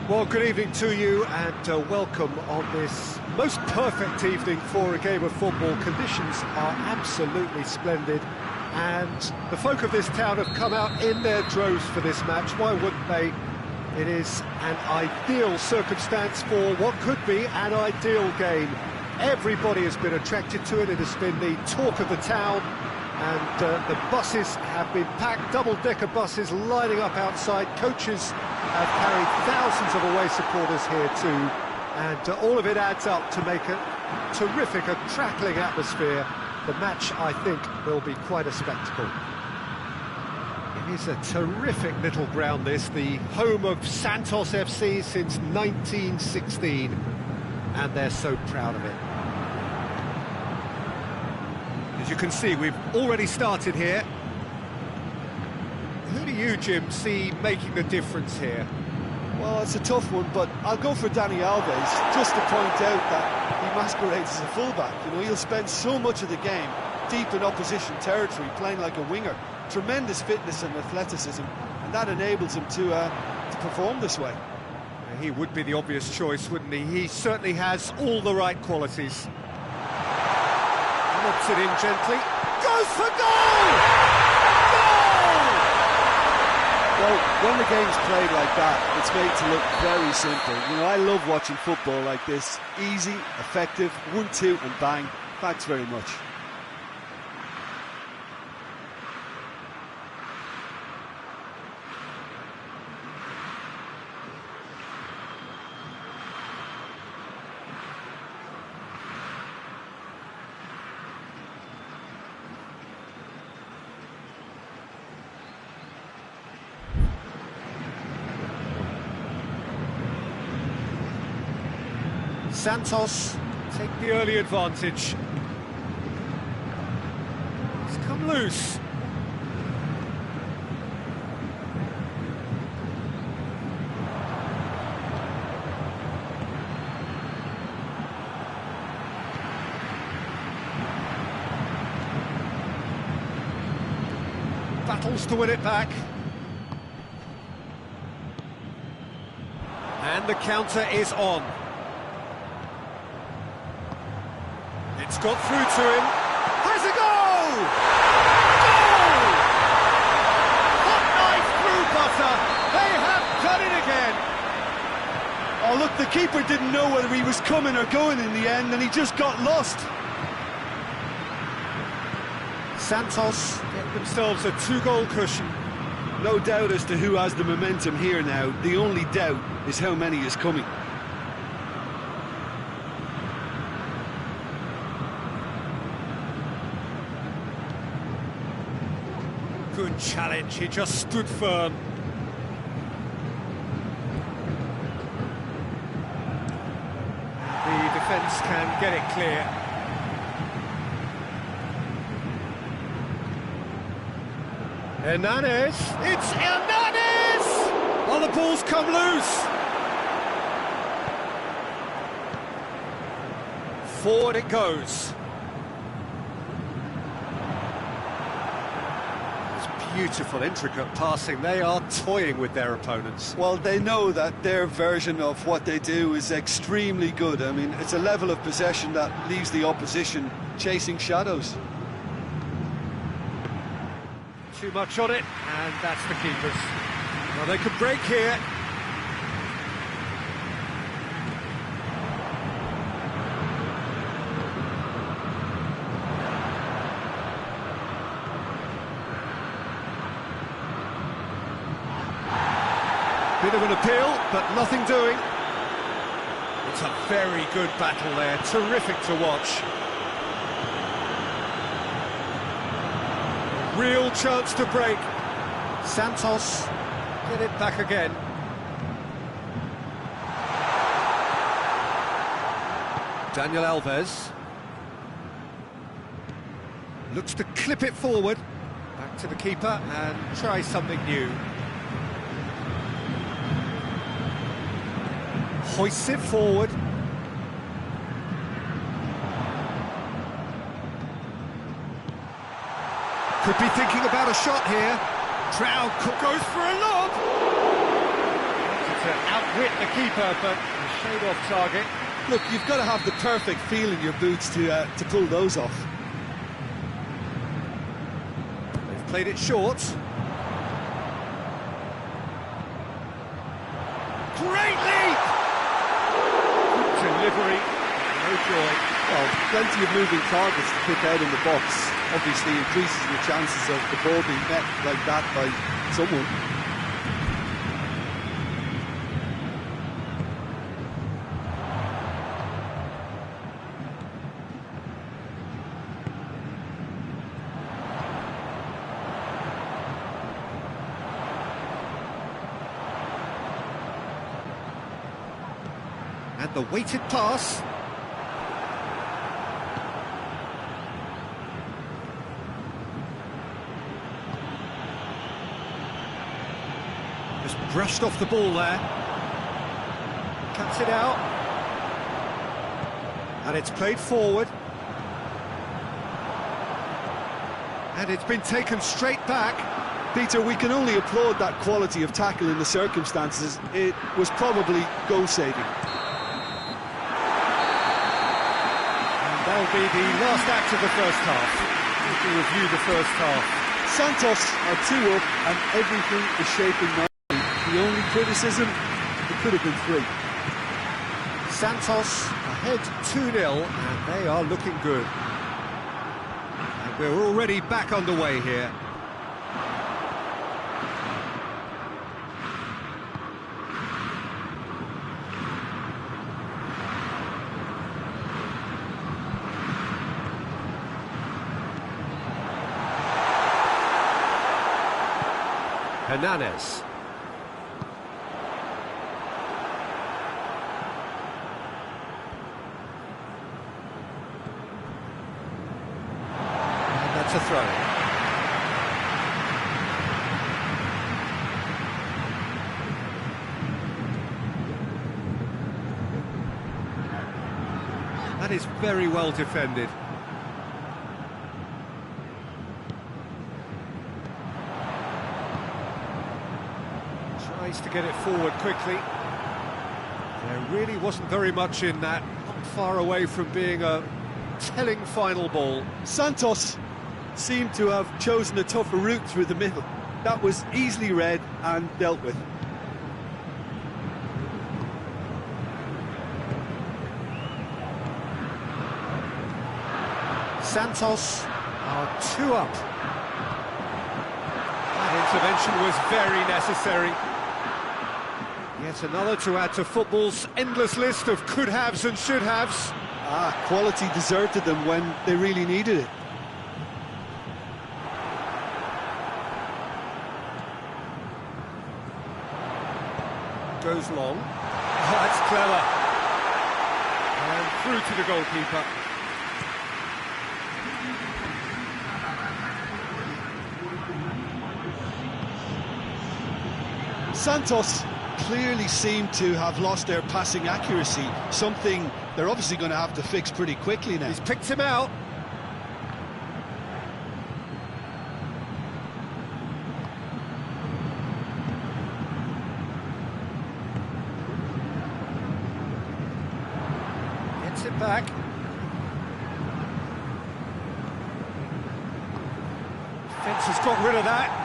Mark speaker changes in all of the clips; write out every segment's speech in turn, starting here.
Speaker 1: Well, good evening to you and welcome on this most perfect evening for a game of football. Conditions are absolutely splendid and the folk of this town have come out in their droves for this match. Why wouldn't they? It is an ideal circumstance for what could be an ideal game. Everybody has been attracted to it. It has been the talk of the town, and the buses have been packed, double-decker buses lining up outside. Coaches have carried thousands of away supporters here too, and all of it adds up to make a terrific, a crackling atmosphere. The match, I think, will be quite a spectacle. It is a terrific little ground, this, the home of Santos FC since 1916, and they're so proud of it. As you can see, we've already started here. Who do you, Jim, see making the difference here?
Speaker 2: Well, it's a tough one, but I'll go for Dani Alves, just to point out that he masquerades as a fullback. You know, he'll spend so much of the game deep in opposition territory, playing like a winger. Tremendous fitness and athleticism, and that enables him to perform this way.
Speaker 1: He would be the obvious choice, wouldn't he? He certainly has all the right qualities. Lobs it in gently, goes for goal! Goal!
Speaker 2: Well, when the game's played like that, it's made to look very simple. You know, I love watching football like this. Easy, effective, 1-2 and bang. Thanks very much.
Speaker 1: Santos take the early advantage. He's come loose. Battles to win it back. And the counter is on. It's got through to him. Has a goal! Goal! Hot knife through butter. They have done it again.
Speaker 2: Oh, look, the keeper didn't know whether he was coming or going in the end, and he just got lost.
Speaker 1: Santos get themselves a two-goal cushion.
Speaker 2: No doubt as to who has the momentum here now. The only doubt is how many is coming.
Speaker 1: Good challenge, he just stood firm. The defence can get it clear. Hernandez, it's Hernandez! Oh, the ball's come loose. Forward it goes. Beautiful, intricate passing. They are toying with their opponents.
Speaker 2: Well, they know that their version of what they do is extremely good. I mean, it's a level of possession that leaves the opposition chasing shadows.
Speaker 1: Too much on it, and that's the keepers. Well, they could break here. Bit of an appeal, but nothing doing. It's a very good battle there, terrific to watch. Real chance to break. Santos get it back again. Daniel Alves looks to clip it forward. Back to the keeper and try something new. Hoists it forward. Could be thinking about a shot here. Trout goes for a lob. to outwit the keeper, but a shade off target.
Speaker 2: Look, you've got to have the perfect feel in your boots to pull those off.
Speaker 1: They've played it short. Great leap! Good delivery, no joy.
Speaker 2: Well, plenty of moving targets to pick out in the box. Obviously increases your chances of the ball being met like that by someone.
Speaker 1: And the weighted pass. Just brushed off the ball there. Cuts it out. And it's played forward. And it's been taken straight back.
Speaker 2: Peter, we can only applaud that quality of tackle in the circumstances. It was probably goal-saving.
Speaker 1: And that'll be the last act of the first half. We can review the first half.
Speaker 2: Santos are 2 up and everything is shaping nicely. The only criticism, it could have been 3.
Speaker 1: Santos ahead 2-0 and they are looking good. And we're already back underway here. Hernandez. And that's a throw. That is very well defended. Tries to get it forward quickly. There really wasn't very much in that, not far away from being a telling final ball.
Speaker 2: Santos seemed to have chosen a tougher route through the middle. That was easily read and dealt with.
Speaker 1: Santos are 2 up. That intervention was very necessary. Yet another to add to football's endless list of could-haves and should-haves.
Speaker 2: Quality deserted them when they really needed it.
Speaker 1: Goes long. Oh, that's clever. And through to the goalkeeper.
Speaker 2: Santos clearly seem to have lost their passing accuracy, something they're obviously going to have to fix pretty quickly now.
Speaker 1: He's picked him out. Gets it back. Defence has got rid of that.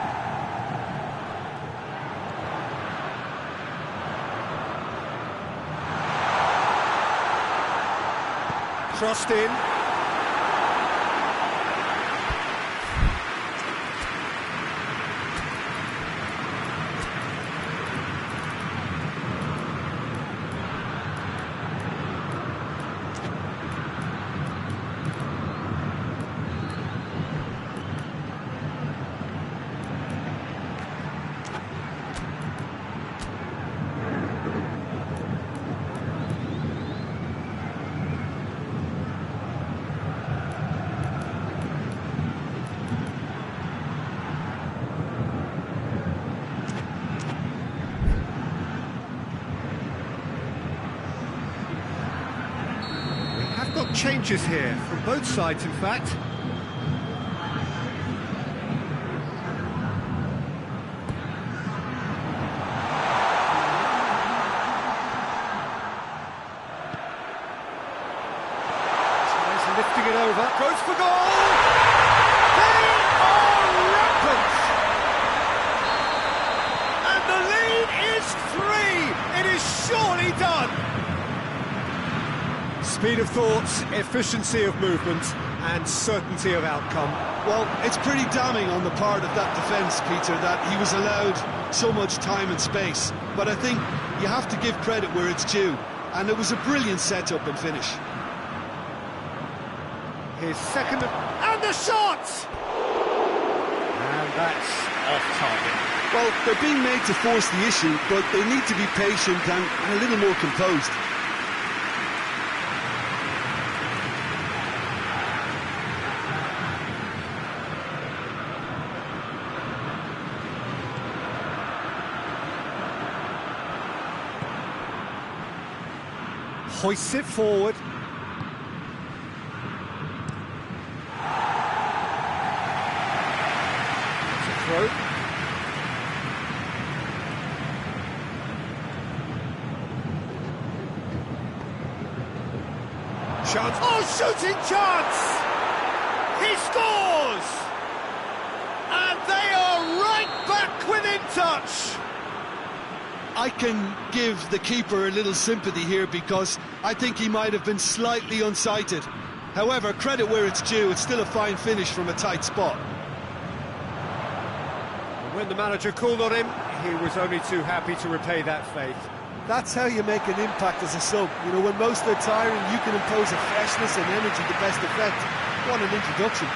Speaker 1: Crossed in. Got changes here from both sides, in fact. for goal! They are rampant! And the lead is 3! It is surely done! Speed of thought, efficiency of movement, and certainty of outcome.
Speaker 2: Well, it's pretty damning on the part of that defence, Peter, that he was allowed so much time and space. But I think you have to give credit where it's due, and it was a brilliant set-up and finish.
Speaker 1: His second... and the shot! And that's off target.
Speaker 2: Well, they're being made to force the issue, but they need to be patient and a little more composed.
Speaker 1: Hoists it forward. It's a throw. Chance. Oh, shooting chance! He scores! And they are right back within touch!
Speaker 2: I can give the keeper a little sympathy here because I think he might have been slightly unsighted. However, credit where it's due, it's still a fine finish from a tight spot.
Speaker 1: When the manager called on him, he was only too happy to repay that faith.
Speaker 2: That's how you make an impact as a sub. You know, when most are tiring, you can impose a freshness and energy to best effect. What an introduction.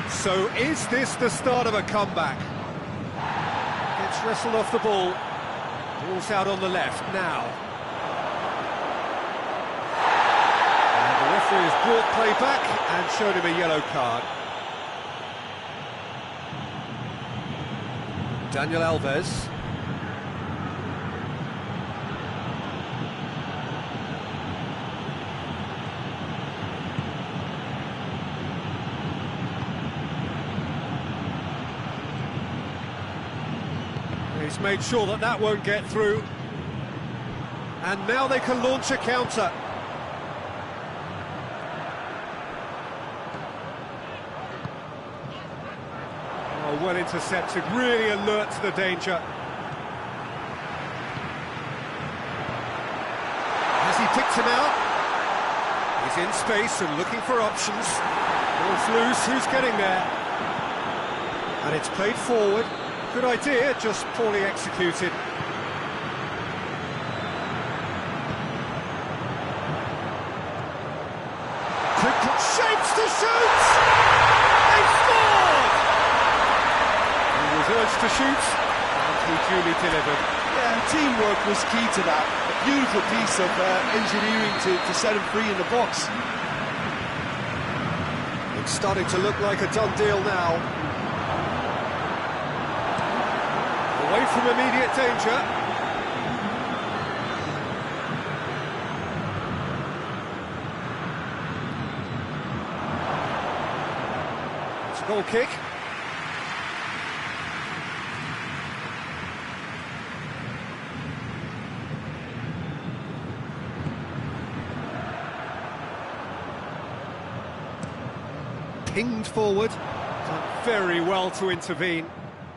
Speaker 1: So is this the start of a comeback? Gets wrestled off the ball. Ball's out on the left now. And the referee has brought play back and showed him a yellow card. Daniel Alves. He's made sure that that won't get through. And now they can launch a counter. Oh, well intercepted, really alert to the danger. Has he picked him out? He's in space and looking for options. Ball's loose, who's getting there? And it's played forward. Good idea, just poorly executed. Quick shapes to shoot! They scored! He was urged to shoot, and he duly delivered.
Speaker 2: Yeah, teamwork was key to that. A beautiful piece of engineering to set him free in the box.
Speaker 1: It's starting to look like a done deal now. Away from immediate danger. It's a goal kick. Pinged forward. Done very well to intervene.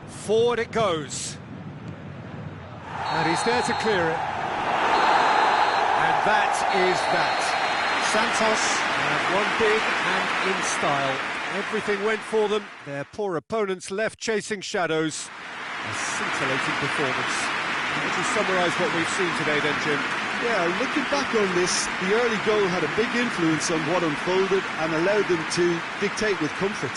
Speaker 1: Forward it goes. And he's there to clear it. And that is that. Santos have won big and in style. Everything went for them. Their poor opponents left chasing shadows. A scintillating performance. How would you summarise what we've seen today then, Jim?
Speaker 2: Yeah, looking back on this, the early goal had a big influence on what unfolded and allowed them to dictate with comfort.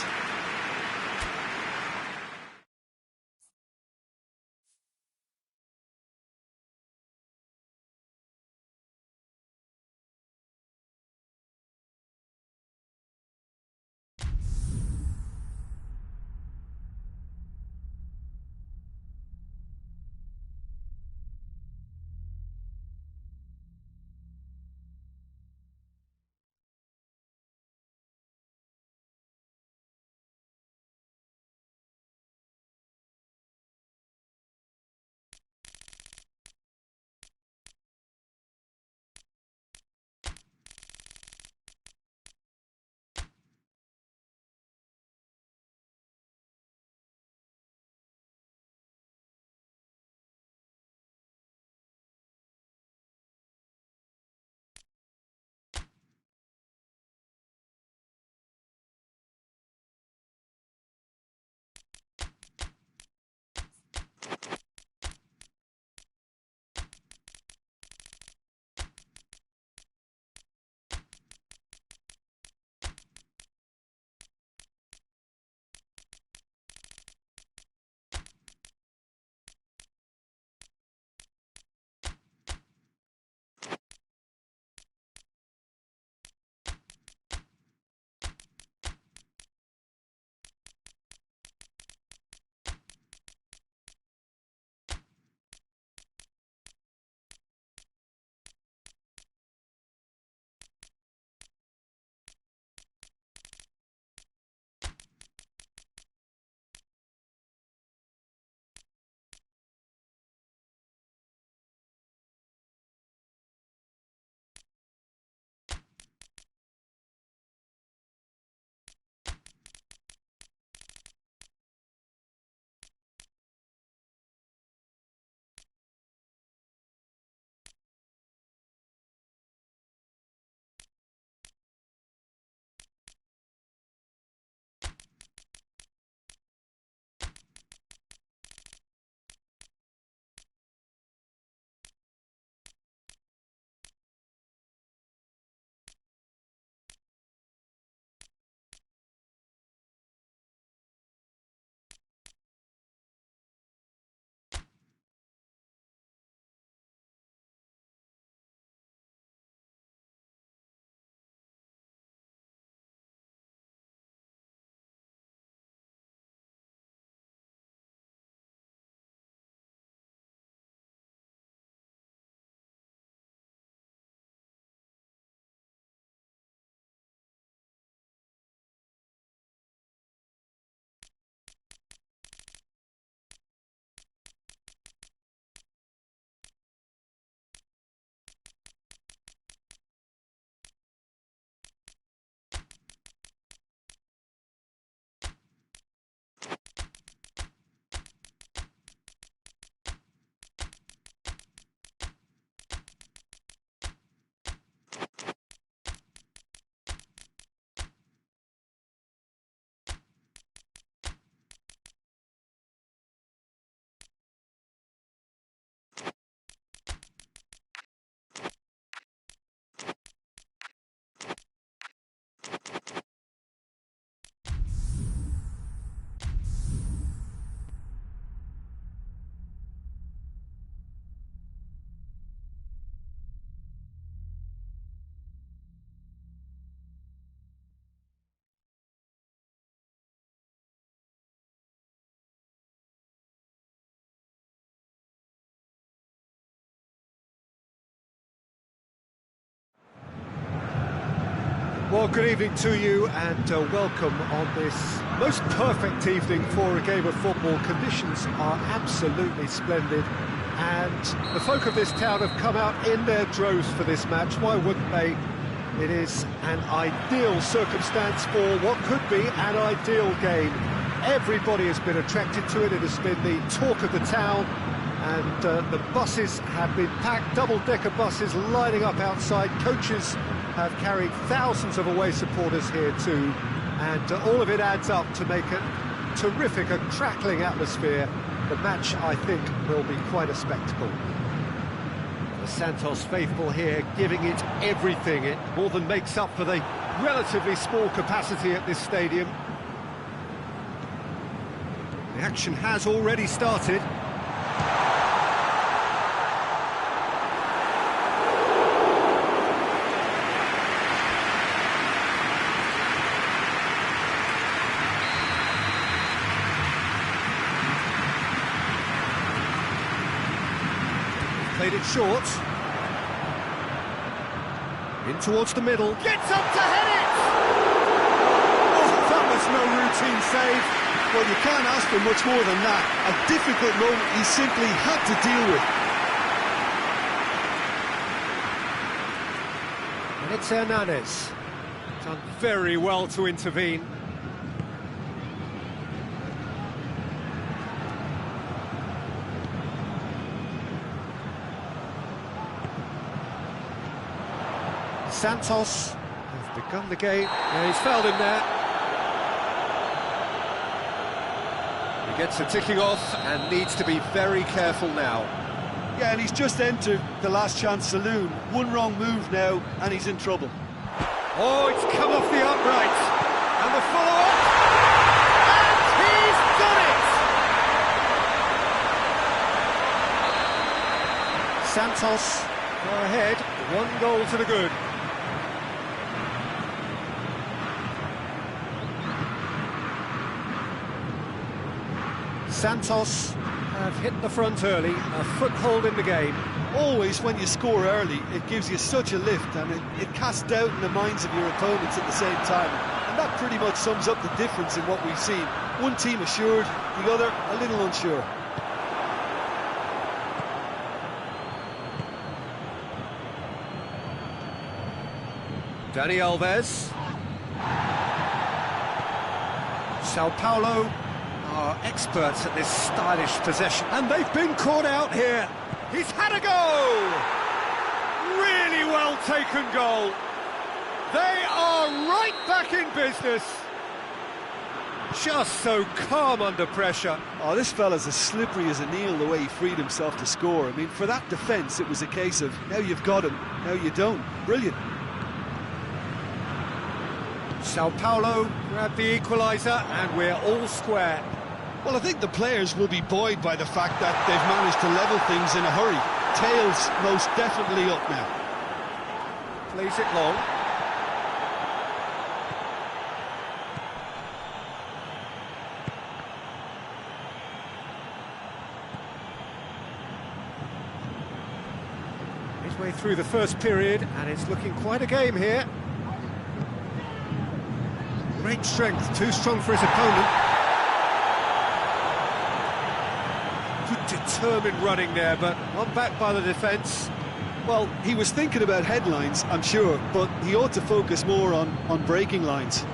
Speaker 1: Well, good evening to you and welcome on this most perfect evening for a game of football. Conditions are absolutely splendid and the folk of this town have come out in their droves for this match. Why wouldn't they? It is an ideal circumstance for what could be an ideal game. Everybody has been attracted to it. It has been the talk of the town, and the buses have been packed, double-decker buses lining up outside. Coaches have carried thousands of away supporters here too, and all of it adds up to make a terrific, a crackling atmosphere. The match, I think, will be quite a spectacle. The Santos faithful here giving it everything. It more than makes up for the relatively small capacity at this stadium. The action has already started. Played it short. In towards the middle. Gets up to head it!
Speaker 2: Oh, that was no routine save. Well, you can't ask for much more than that. A difficult moment he simply had to deal with.
Speaker 1: And it's Hernandez. Done very well to intervene. Santos have begun the game. Yeah, he's fouled him there. He gets the ticking off and needs to be very careful now.
Speaker 2: Yeah, and he's just entered the last chance saloon. One wrong move now, and he's in trouble.
Speaker 1: Oh, it's come off the upright. And the follow-up. And he's done it! Santos are ahead, 1 goal to the good. Santos have hit the front early, a foothold in the game.
Speaker 2: Always, when you score early, it gives you such a lift, and it casts doubt in the minds of your opponents at the same time. And that pretty much sums up the difference in what we've seen. One team assured, the other a little unsure.
Speaker 1: Dani Alves. Sao Paulo are experts at this stylish possession, and they've been caught out here. He's had a go! Really well taken goal. They are right back in business. Just so calm under pressure.
Speaker 2: Oh, this fella's as slippery as an eel the way he freed himself to score. I mean, for that defence, it was a case of, now you've got him, now you don't. Brilliant.
Speaker 1: Sao Paulo grab the equaliser, and we're all square.
Speaker 2: Well, I think the players will be buoyed by the fact that they've managed to level things in a hurry. Tails most definitely up now.
Speaker 1: Plays it long. Midway through the first period, and it's looking quite a game here. Great strength, too strong for his opponent. Good determined running there, but one back by the defence.
Speaker 2: Well, he was thinking about headlines, I'm sure, but he ought to focus more on breaking lines.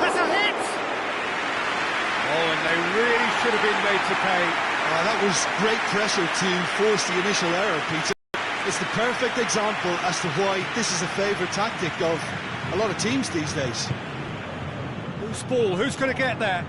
Speaker 1: That's a hit! Oh, and they really should have been made to pay.
Speaker 2: That was great pressure to force the initial error, Peter. It's the perfect example as to why this is a favourite tactic of a lot of teams these days.
Speaker 1: Who's ball? Who's going to get there?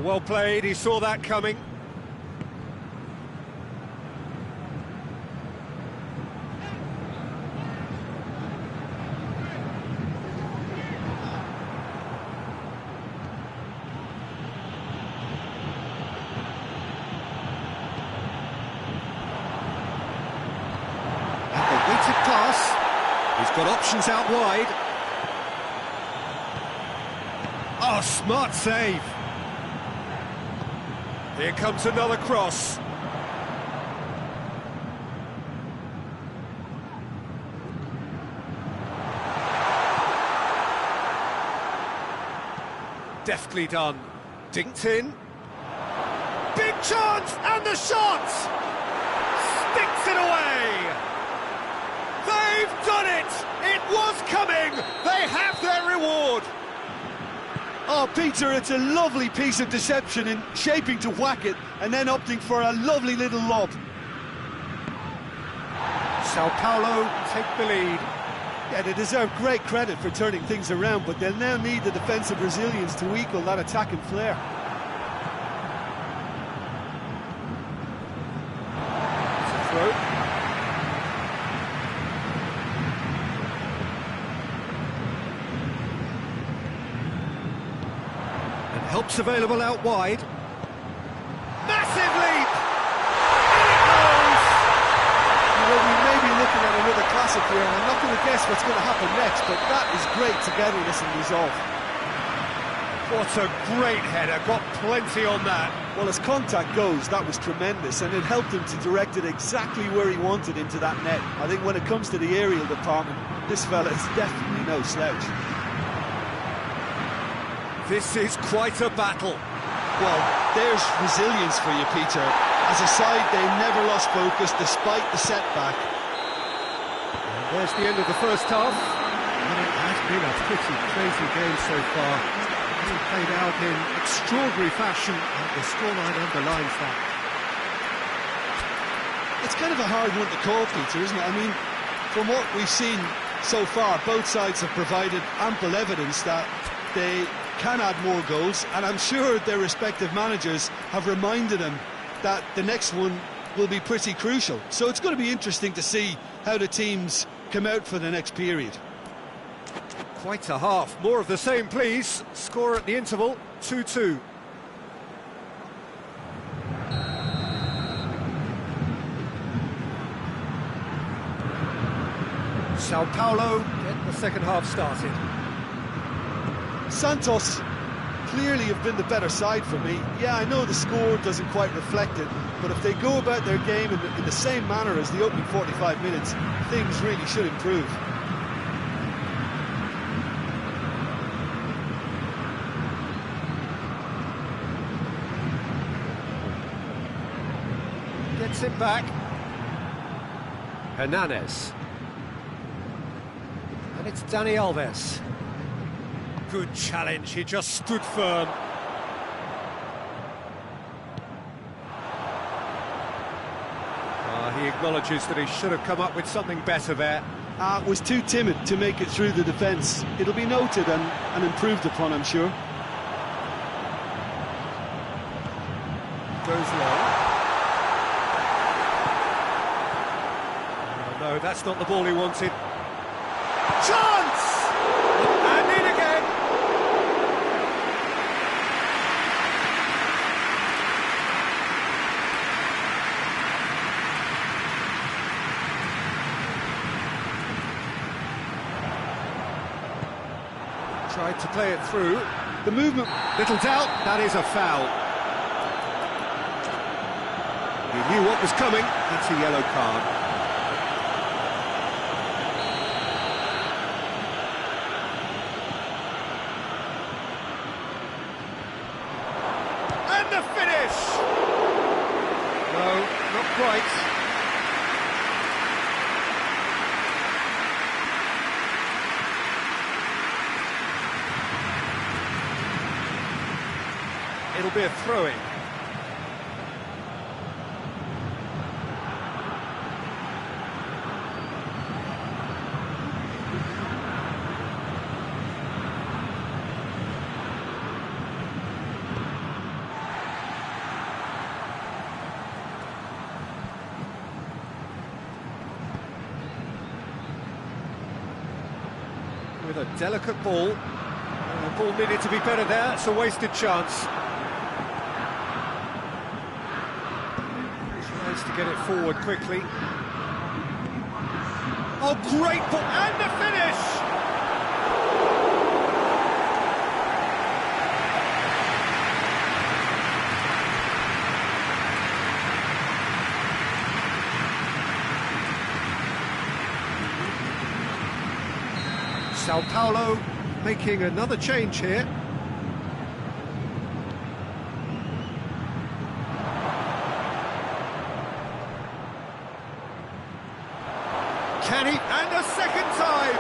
Speaker 1: Well played, he saw that coming. got options out wide. Oh, smart save. Here comes another cross. Deftly done. Dinked in. Big chance, and the shot! Sticks it away! They've done it! It was coming! They have their reward!
Speaker 2: Oh, Peter, it's a lovely piece of deception in shaping to whack it and then opting for a lovely little lob.
Speaker 1: Sao Paulo take the lead.
Speaker 2: Yeah, they deserve great credit for turning things around, but they'll now need the defensive resilience to equal that attacking flair.
Speaker 1: It's a throw. And help's available out wide. Massive leap!
Speaker 2: You know, we may be looking at another classic here, and I'm not going to guess what's going to happen next, but that is great togetherness and resolve.
Speaker 1: What a great header, got plenty on that.
Speaker 2: Well, as contact goes, that was tremendous, and it helped him to direct it exactly where he wanted into that net. I think when it comes to the aerial department, this fella is definitely no slouch.
Speaker 1: This is quite a battle.
Speaker 2: Well, there's resilience for you, Peter. As a side, they never lost focus despite the setback.
Speaker 1: And there's the end of the first half. And it has been a pretty crazy game so far. It's played out in extraordinary fashion, and the scoreline underlines that.
Speaker 2: It's kind of a hard one to call, Peter, isn't it? I mean, from what we've seen so far, both sides have provided ample evidence that they can add more goals, and I'm sure their respective managers have reminded them that the next one will be pretty crucial. So it's going to be interesting to see how the teams come out for the next period.
Speaker 1: Quite a half. More of the same, please. Score at the interval, 2-2. Sao Paulo get the second half started.
Speaker 2: Santos clearly have been the better side for me. Yeah, I know the score doesn't quite reflect it, but if they go about their game in the same manner as the opening 45 minutes, things really should improve.
Speaker 1: Gets it back. Hernandez. And it's Dani Alves. Good challenge, he just stood firm. He acknowledges that he should have come up with something better there.
Speaker 2: Was too timid to make it through the defence. It'll be noted and improved upon, I'm sure.
Speaker 1: Goes long. Oh, no, that's not the ball he wanted. Chance! And in again! Tried to play it through. The movement, little doubt, that is a foul. He knew what was coming, that's a yellow card. And the finish! No, not quite. It'll be a throw-in. With a delicate ball. The ball needed to be better there, it's a wasted chance. Tries to get it forward quickly. Oh, great ball, and the finish! Sao Paulo making another change here. Can he? And a second time!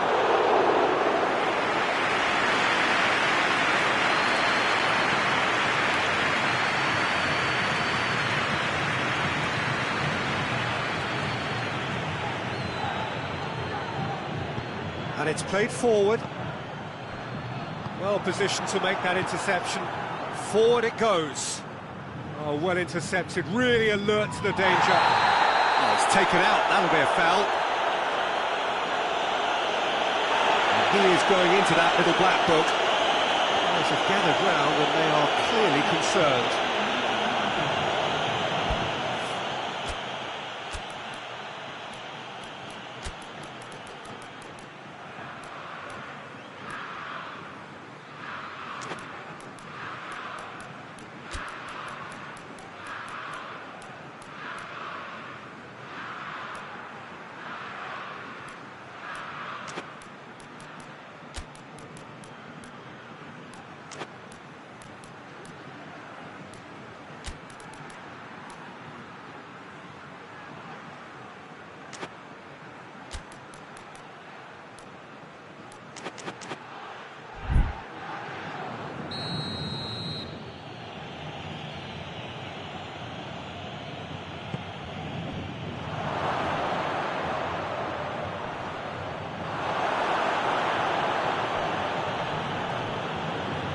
Speaker 1: And it's played forward. Well positioned to make that interception. Forward it goes. Oh, well intercepted, really alert to the danger. Oh, it's taken out, that'll be a foul. He is going into that little black book. There's a gathered round and they are clearly concerned.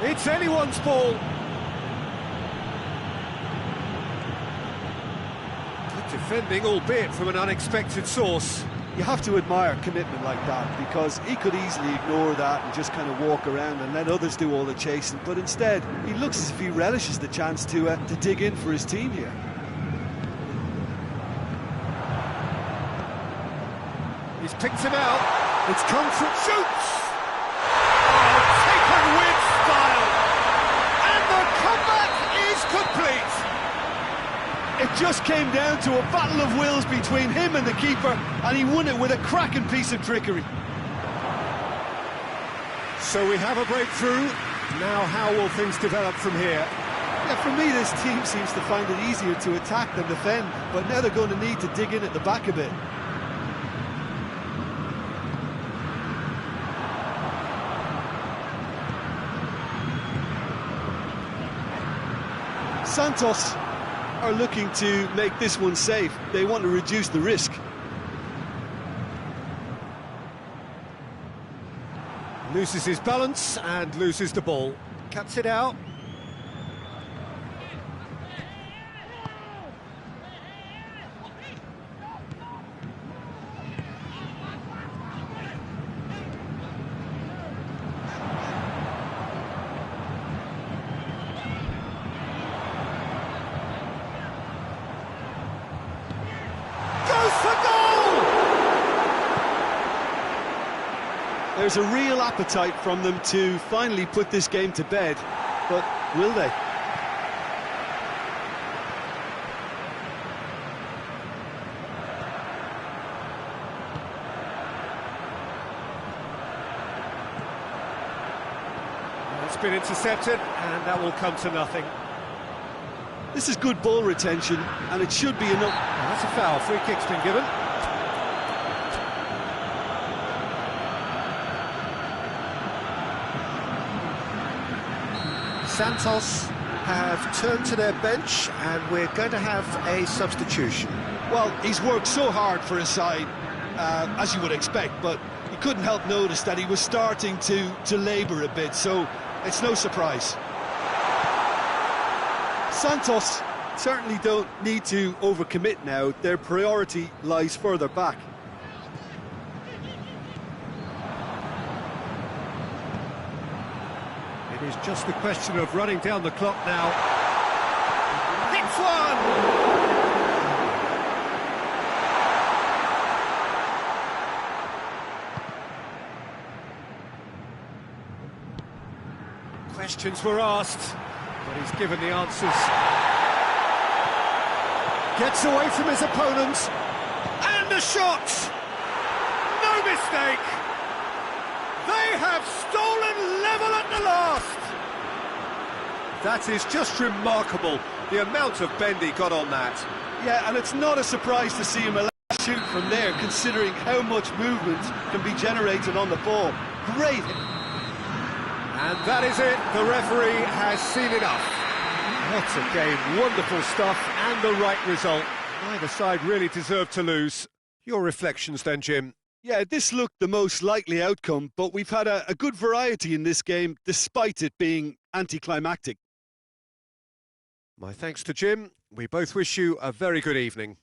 Speaker 1: It's anyone's ball. Good defending, albeit from an unexpected source.
Speaker 2: You have to admire commitment like that, because he could easily ignore that and just kind of walk around and let others do all the chasing, but instead he looks as if he relishes the chance to dig in for his team here.
Speaker 1: He's picked him out. It's come from shoots. Oh, taken with style. And the comeback is complete.
Speaker 2: It just came down to a battle of wills between him and the keeper, and he won it with a cracking piece of trickery.
Speaker 1: So we have a breakthrough. Now how will things develop from here?
Speaker 2: Yeah, for me this team seems to find it easier to attack than defend, but now they're going to need to dig in at the back a bit. Santos are looking to make this one safe. They want to reduce the risk.
Speaker 1: Loses his balance and loses the ball. Cuts it out.
Speaker 2: There's a real appetite from them to finally put this game to bed, but will they?
Speaker 1: It's been intercepted, and that will come to nothing.
Speaker 2: This is good ball retention, and it should be enough.
Speaker 1: Oh, that's a foul. Free kick's been given. Santos have turned to their bench, and we're going to have a substitution.
Speaker 2: Well, he's worked so hard for his side, as you would expect, but you couldn't help notice that he was starting to labour a bit, so it's no surprise. Santos certainly don't need to overcommit now. Their priority lies further back.
Speaker 1: It is just the question of running down the clock now. Hits one! questions were asked, but he's given the answers. Gets away from his opponent, and a shot! No mistake! They have stolen level at the last! That is just remarkable, the amount of bend he got on that.
Speaker 2: Yeah, and it's not a surprise to see him shoot from there, considering how much movement can be generated on the ball. Great!
Speaker 1: And that is it, the referee has seen enough. What a game, wonderful stuff, and the right result. Neither side really deserved to lose. Your reflections then, Jim?
Speaker 2: Yeah, this looked the most likely outcome, but we've had a good variety in this game, despite it being anticlimactic.
Speaker 1: My thanks to Jim. We both wish you a very good evening.